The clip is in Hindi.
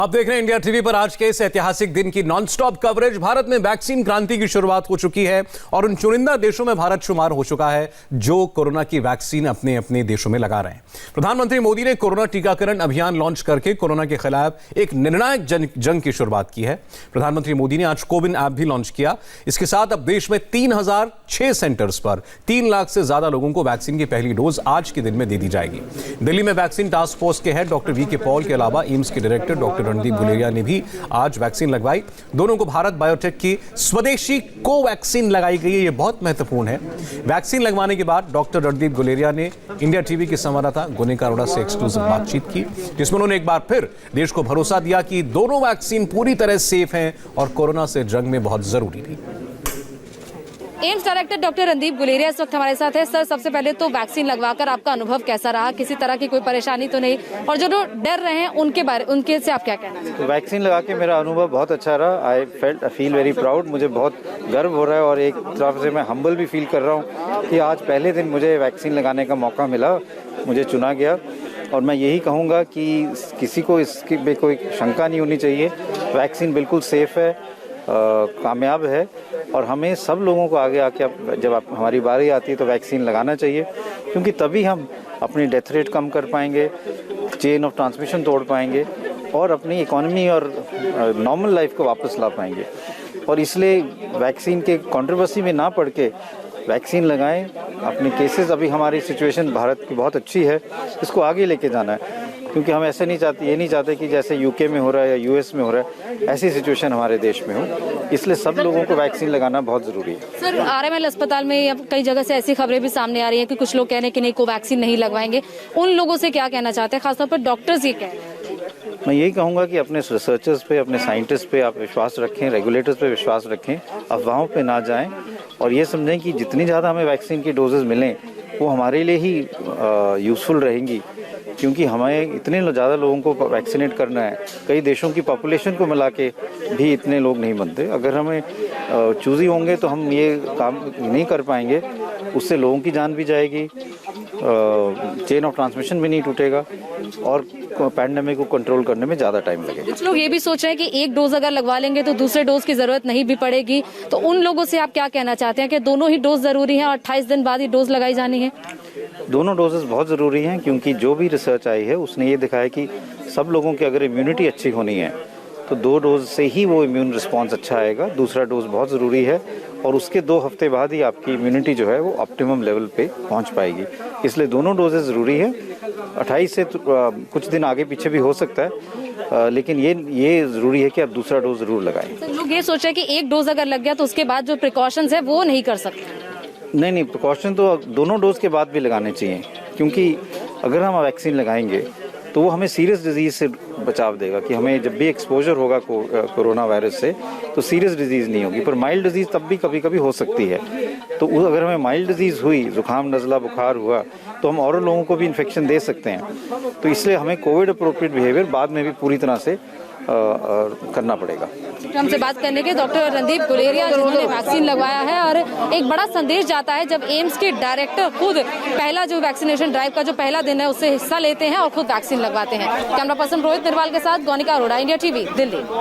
अब देख रहे हैं इंडिया टीवी पर आज के इस ऐतिहासिक दिन की नॉनस्टॉप कवरेज। भारत में वैक्सीन क्रांति की शुरुआत हो चुकी है और उन चुनिंदा देशों में भारत शुमार हो चुका है जो कोरोना की वैक्सीन अपने अपने देशों में लगा रहे हैं। प्रधानमंत्री मोदी ने कोरोना टीकाकरण अभियान लॉन्च करके कोरोना के खिलाफ एक निर्णायक जंग की शुरुआत की है। प्रधानमंत्री मोदी ने आज कोविन ऐप भी लॉन्च किया। इसके साथ अब देश में 3006 सेंटर्स पर 3 लाख से ज्यादा लोगों को वैक्सीन की पहली डोज आज के दिन में दे दी जाएगी। दिल्ली में वैक्सीन टास्क फोर्स के हेड डॉक्टर वी के पॉल के अलावा एम्स के डायरेक्टर डॉक्टर रणदीप गुलेरिया ने भी आज वैक्सीन लगवाई। दोनों को भारत बायोटेक की स्वदेशी कोवैक्सीन लगाई गई है। यह बहुत महत्वपूर्ण है। वैक्सीन लगवाने के बाद डॉक्टर रणदीप गुलेरिया ने इंडिया टीवी की संवाददाता गुनिका अरोड़ा से एक्सक्लूसिव बातचीत की, जिसमें उन्होंने एक बार फिर देश को भरोसा दिया कि दोनों वैक्सीन पूरी तरह सेफ हैं और कोरोना से जंग में बहुत जरूरी थी। AIIMS director doctor Randeep Guleria इस वक्त हमारे साथ है। सर, सबसे पहले तो वैक्सीन लगवाकर आपका अनुभव कैसा रहा? किसी तरह की कोई परेशानी तो नहीं? और जो डर रहे हैं उनके से आप क्या कहना चाहते हैं? वैक्सीन लगा के मेरा अनुभव बहुत अच्छा रहा। I feel very proud. मुझे बहुत गर्व हो रहा है और एक तरफ से मैं हम्बल भी फील कर रहा हूँ कि आज पहले दिन मुझे वैक्सीन लगाने का मौका मिला, मुझे चुना गया। और मैं यही कहूँगा कि किसी को इसकी में कोई शंका नहीं होनी चाहिए। वैक्सीन बिल्कुल सेफ है, कामयाब है और हमें सब लोगों को आगे आके जब हमारी बारी आती है तो वैक्सीन लगाना चाहिए, क्योंकि तभी हम अपनी डेथ रेट कम कर पाएंगे, चेन ऑफ ट्रांसमिशन तोड़ पाएंगे और अपनी इकोनॉमी और नॉर्मल लाइफ को वापस ला पाएंगे। और इसलिए वैक्सीन के कंट्रोवर्सी में ना पड़ के वैक्सीन लगाएं। अपने केसेस, अभी हमारी सिचुएशन भारत की बहुत अच्छी है, इसको आगे लेके जाना है, क्योंकि हम ऐसे ये नहीं चाहते कि जैसे यूके में हो रहा है या यूएस में हो रहा है ऐसी सिचुएशन हमारे देश में हो। इसलिए सब लोगों को वैक्सीन लगाना बहुत जरूरी है। सर, आरएमएल अस्पताल में अब कई जगह से ऐसी खबरें भी सामने आ रही हैं कि कुछ लोग कह रहे हैं कि नहीं, कोवैक्सीन नहीं लगवाएंगे। उन लोगों से क्या कहना चाहते हैं? खासतौर पर डॉक्टर्स ये कह रहे हैं। मैं यही कहूँगा कि अपने रिसर्चर्स पे, अपने साइंटिस्ट पे आप विश्वास रखें, रेगुलेटर्स पे विश्वास रखें, अफवाहों पे ना जाएं और ये समझें कि जितनी ज़्यादा हमें वैक्सीन की डोजेज मिलें वो हमारे लिए ही यूज़फुल रहेंगी, क्योंकि हमें इतने ज़्यादा लोगों को वैक्सीनेट करना है। कई देशों की पॉपुलेशन को मिला के भी इतने लोग नहीं बनते। अगर हमें चूज़ी होंगे तो हम ये काम नहीं कर पाएंगे, उससे लोगों की जान भी जाएगी, चेन ऑफ ट्रांसमिशन भी नहीं टूटेगा और पैंडेमिक को कंट्रोल करने में ज़्यादा टाइम लगेगा। कुछ लोग ये भी सोच रहे हैं कि एक डोज अगर लगवा लेंगे तो दूसरे डोज की जरूरत नहीं भी पड़ेगी, तो उन लोगों से आप क्या कहना चाहते हैं कि दोनों ही डोज जरूरी हैं और 28 दिन बाद ही डोज लगाई जानी है? दोनों डोजेस बहुत ज़रूरी हैं, क्योंकि जो भी रिसर्च आई है उसने ये दिखाया कि सब लोगों की अगर इम्यूनिटी अच्छी होनी है तो 2 डोज से ही वो इम्यून रिस्पॉन्स अच्छा आएगा। दूसरा डोज बहुत ज़रूरी है और उसके 2 हफ्ते बाद ही आपकी इम्यूनिटी जो है वो ऑप्टिमम लेवल पे पहुंच पाएगी। इसलिए दोनों डोजेस ज़रूरी है। 28 से कुछ दिन आगे पीछे भी हो सकता है, लेकिन ये ज़रूरी है कि आप दूसरा डोज ज़रूर लगाएं। लोग ये सोच रहे हैं कि एक डोज अगर लग गया तो उसके बाद जो प्रिकॉशंस है वो नहीं कर सकते। नहीं, प्रिकॉशन तो दोनों डोज के बाद भी लगाने चाहिए, क्योंकि अगर हम वैक्सीन लगाएंगे तो वो हमें सीरियस डिजीज से बचाव देगा कि हमें जब भी एक्सपोजर होगा कोरोना वायरस से तो सीरियस डिजीज नहीं होगी, पर माइल्ड डिजीज तब भी कभी कभी हो सकती है। तो अगर हमें माइल्ड डिजीज हुई, जुकाम, नज़ला, बुखार हुआ, तो हम और लोगों को भी इन्फेक्शन दे सकते हैं। तो इसलिए हमें कोविड अप्रोप्रिएट बिहेवियर बाद में भी पूरी तरह से करना पड़ेगा। हमसे बात करने के डॉक्टर रणदीप गुलेरिया, जिन्होंने वैक्सीन लगवाया है और एक बड़ा संदेश जाता है जब एम्स के डायरेक्टर खुद पहला जो वैक्सीनेशन ड्राइव का जो पहला दिन है उससे हिस्सा लेते हैं और खुद वैक्सीन लगवाते हैं। कैमरा पर्सन रोहित निर्वाल के साथ गुनिका अरोड़ा, इंडिया टीवी, दिल्ली।